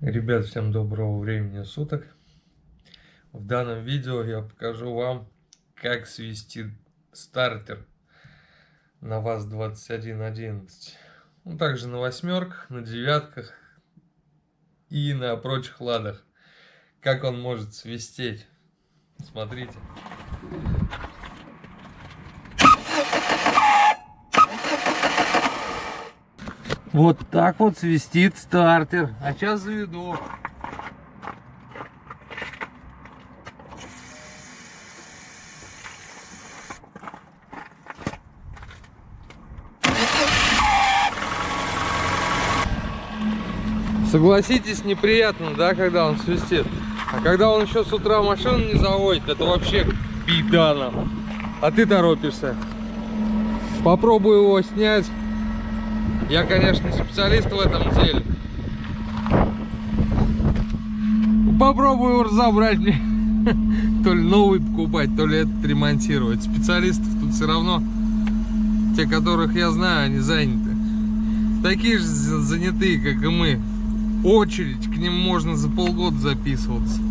Ребят, всем доброго времени суток. В данном видео я покажу вам, как свести стартер на ВАЗ-2111. Ну, также на восьмерках, на девятках и на прочих ладах. Как он может свистеть. Смотрите. Вот так вот свистит стартер. А сейчас заведу. Согласитесь, неприятно, да, когда он свистит. А когда он еще с утра машину не заводит, это вообще беда нам. А ты торопишься. Попробую его снять. Я, конечно, не специалист в этом деле. Попробую его разобрать. То ли новый покупать, то ли этот ремонтировать. Специалистов тут все равно, те, которых я знаю, они заняты. Такие же занятые, как и мы. Очередь, к ним можно за полгода записываться.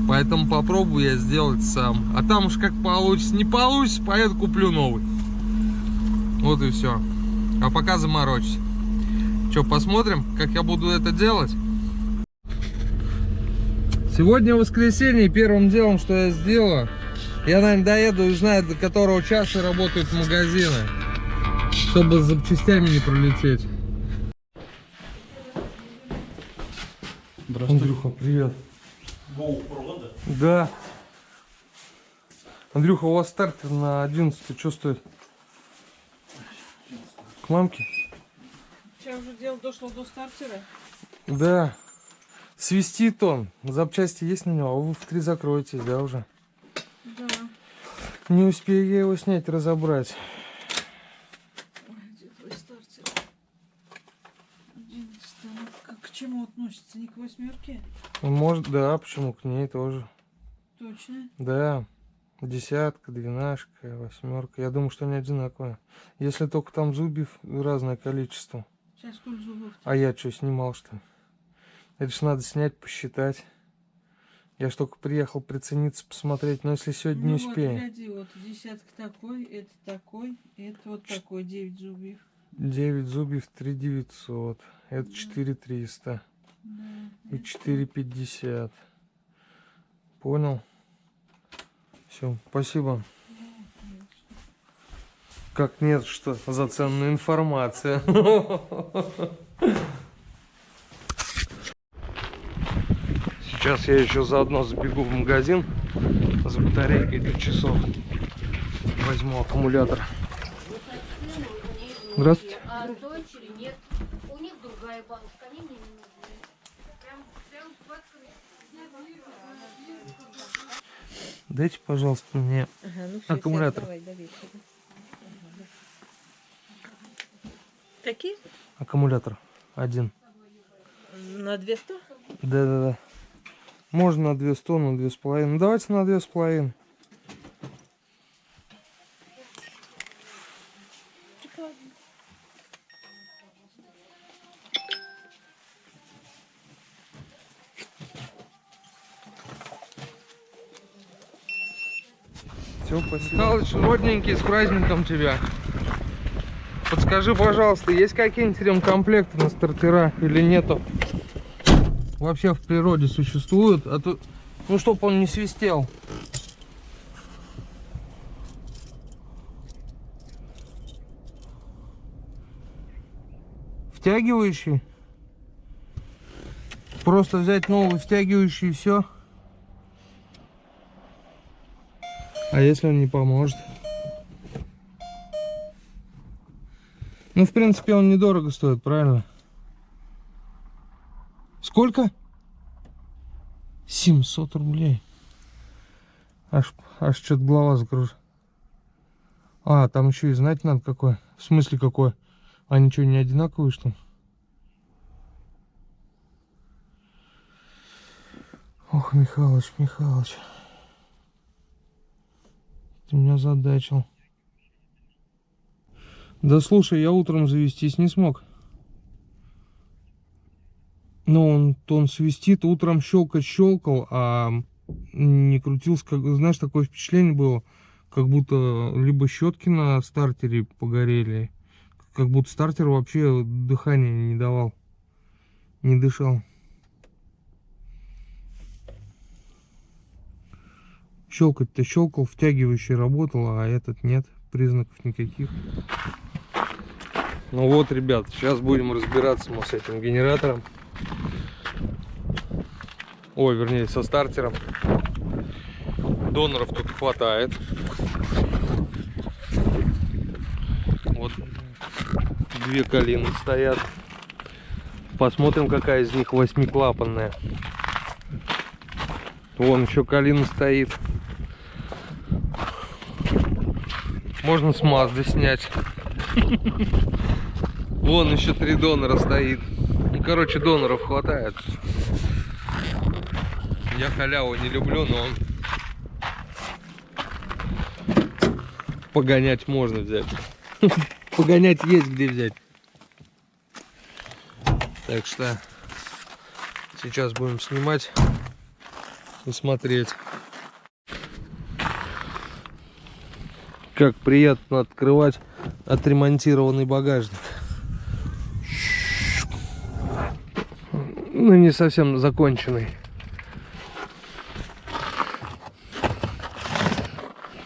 Поэтому попробую я сделать сам. А там уж как получится. Не получится, поеду куплю новый. Вот и все. А пока заморочься. Что, посмотрим, как я буду это делать? Сегодня воскресенье. Первым делом, что я сделаю, я, наверное, доеду и узнаю, до которого часа работают магазины, чтобы с запчастями не пролететь. Здравствуй. Андрюха, привет. GoPro, да? Да. Андрюха, у вас стартер на 11 что стоит? К мамке? Сейчас уже дело дошло до стартера. Да. Свистит он. Запчасти есть на него, а вы в 3 закроетесь, да, уже? Да. Не успею я его снять, разобрать. Ой, где твой стартер? 11. К чему относится? Не к восьмерке? Может, да, почему к ней тоже. Точно? Да. Десятка, двенашка, восьмерка. Я думаю, что они одинаковые. Если только там зубьев разное количество. Сейчас сколько зубов? А я что, снимал, что ли? Это ж надо снять, посчитать. Я ж только приехал прицениться, посмотреть. Но если сегодня не успею. Вот, гляди, вот десятка такой, это вот такой, 9 зубьев. 9 зубьев, 3900. Это 4300. Да, И 450. Понял? Все, спасибо. Как нет, что за ценная информация. Сейчас я еще заодно забегу в магазин за батарейкой для часов. Возьму аккумулятор. Здравствуйте. А дочери нет. У них другая бабушка, они мне не нужны. Прям Дайте, пожалуйста, мне аккумулятор. Давай, до вечера. Какие? Аккумулятор один. На 200? Да. Можно на 200, на 2,5. Ну, давайте на 2,5. Все, спасибо. Михалыч, родненький, с праздником тебя. Подскажи, пожалуйста, есть какие-нибудь ремкомплекты на стартера или нету? Вообще в природе существуют, а то, ну, чтоб он не свистел. Втягивающий? Просто взять новый втягивающий и все. А если он не поможет? Ну, в принципе, он недорого стоит, правильно? Сколько? 700 рублей. Аж что-то голова закружит. А, там еще и знать надо какой. В смысле какой? Они что, не одинаковые, что ли? Ох, Михалыч. Ты меня задачил. Да слушай, я утром завестись не смог. Ну, он свистит, утром щелкал, а не крутился, как, знаешь, такое впечатление было, как будто либо щетки на стартере погорели, как будто стартер вообще дыхания не давал, не дышал. Щелкать-то щелкал, втягивающий работал, а этот нет, признаков никаких. Ну вот, ребят, сейчас будем разбираться мы с этим генератором. Ой, вернее, со стартером. Доноров тут хватает. Вот 2 калины стоят. Посмотрим, какая из них 8-клапанная. Вон еще калина стоит. Можно с Мазды снять. Вон еще 3 донора стоит. Ну, короче, доноров хватает. Я халяву не люблю, но погонять можно взять. Погонять есть где взять. Так что сейчас будем снимать и смотреть, как приятно открывать отремонтированный багажник. Ну, не совсем законченный.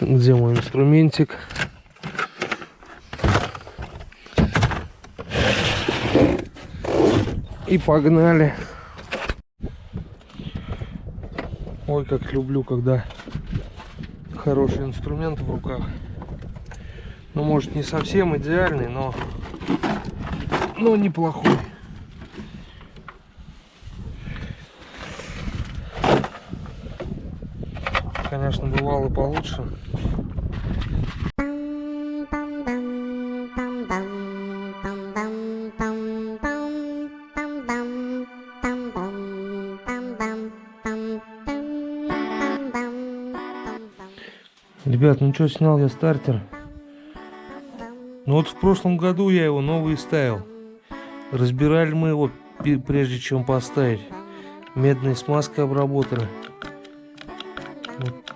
Где мой инструментик? И погнали. Ой, как люблю, когда хороший инструмент в руках. Ну, может, не совсем идеальный, но неплохой. Конечно, бывало получше. Ребят, ну что, снял я стартер. Ну вот в прошлом году я его новый ставил. Разбирали мы его прежде чем поставить. Медной смазкой обработали. Вот.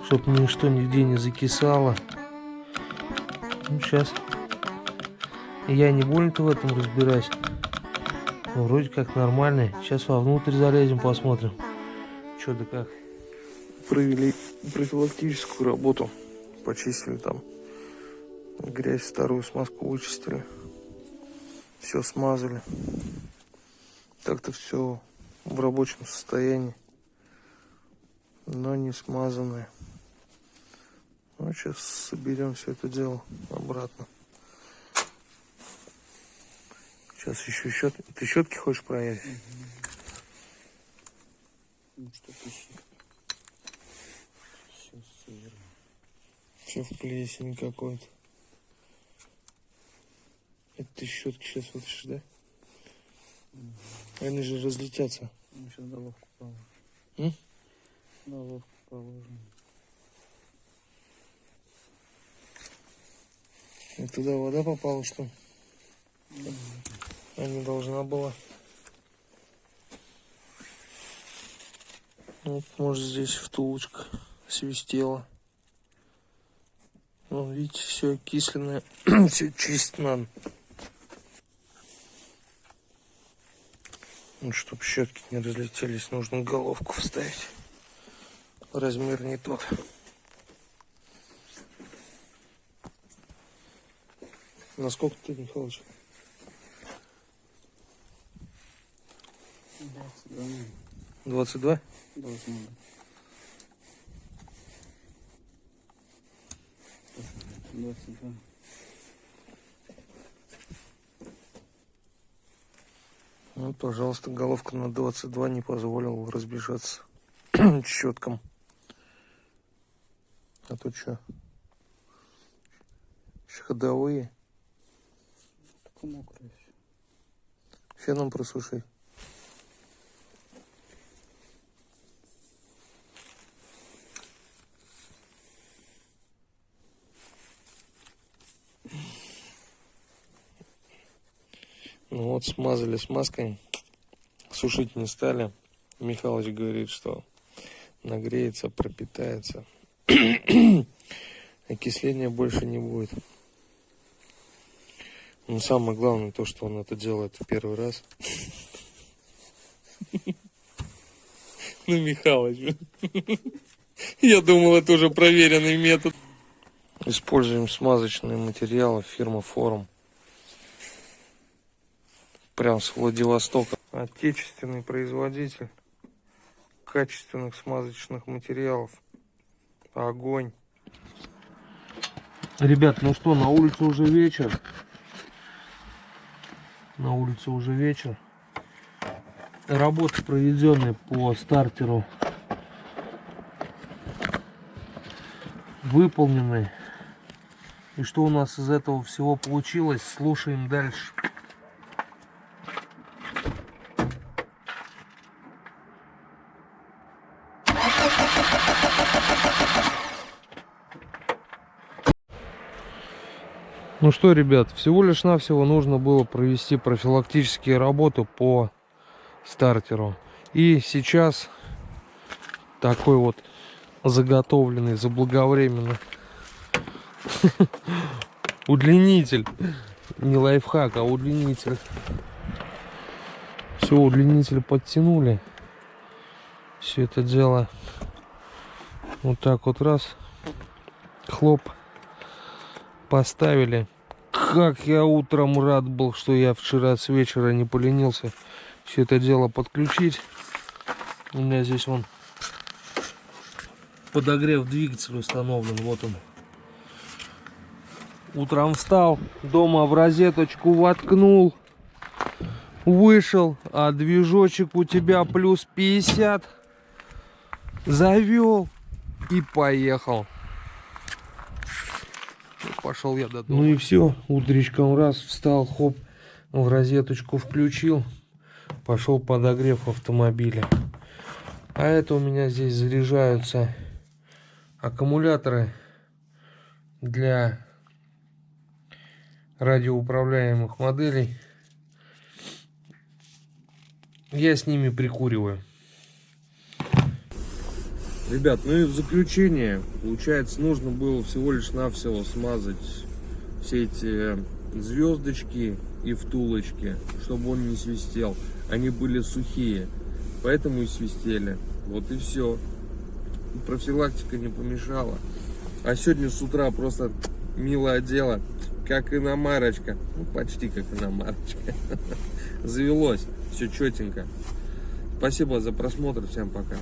Чтоб ничто нигде не закисало. Ну, сейчас я не больно-то в этом разбираюсь. Но вроде как нормальный. Сейчас вовнутрь залезем, посмотрим, что да как. Провели профилактическую работу. Почистили там грязь, старую смазку вычистили. Все смазали. Так-то все в рабочем состоянии, но не смазанное. Ну, сейчас соберем все это дело обратно. Сейчас еще щетки. Ты щетки хочешь проверить? Ну, что-то еще. Все в плесени какой-то. Это ты щетки сейчас вытащишь, да? Они же разлетятся. Ну, сейчас головку положим. М? Головку положим. И туда вода попала, что? А не должна была. Вот, может, здесь втулочка свистела. Ну, видите, все окисленное. Все чистить надо. Ну, чтобы щетки не разлетелись, нужно головку вставить. Размер не тот. Насколько ты, Михалыч? 22. 22? Должно быть. 22. Ну, пожалуйста, головка на 22 не позволила разбежаться щеткам. А то что? Ходовые. Только мокрое все. Феном просуши. Ну вот, смазали смазкой. Сушить не стали. Михалыч говорит, что нагреется, пропитается. Окисления больше не будет. Но самое главное то, что он это делает первый раз. Ну, Михалыч. Я думал, это уже проверенный метод. Используем смазочные материалы фирмы Форум. Прям с Владивостока. Отечественный производитель качественных смазочных материалов. Огонь. Ребят, ну что, на улице уже вечер. На улице уже вечер. Работы, проведенные по стартеру, выполнены. И что у нас из этого всего получилось, слушаем дальше. Ну что, ребят, всего лишь навсего нужно было провести профилактические работы по стартеру. И сейчас такой вот заготовленный заблаговременно удлинитель. Не лайфхак, а удлинитель. Все, удлинитель подтянули. Все это дело вот так вот раз. Хлоп. Поставили. Как я утром рад был, что я вчера с вечера не поленился все это дело подключить. У меня здесь вон подогрев двигателя установлен. Вот он. Утром встал, дома в розеточку воткнул, вышел, а движочек у тебя плюс 50. Завел и поехал. Пошел я до дома. Ну и все, утречком раз встал, хоп, в розеточку включил, пошел подогрев автомобиля. А это у меня здесь заряжаются аккумуляторы для радиоуправляемых моделей. Я с ними прикуриваю. Ребят, ну и в заключение, получается, нужно было всего лишь навсего смазать все эти звездочки и втулочки, чтобы он не свистел. Они были сухие, поэтому и свистели. Вот и все. Профилактика не помешала. А сегодня с утра просто милое дело, как иномарочка. Ну, почти как иномарочка. Завелось, все четенько. Спасибо за просмотр, всем пока.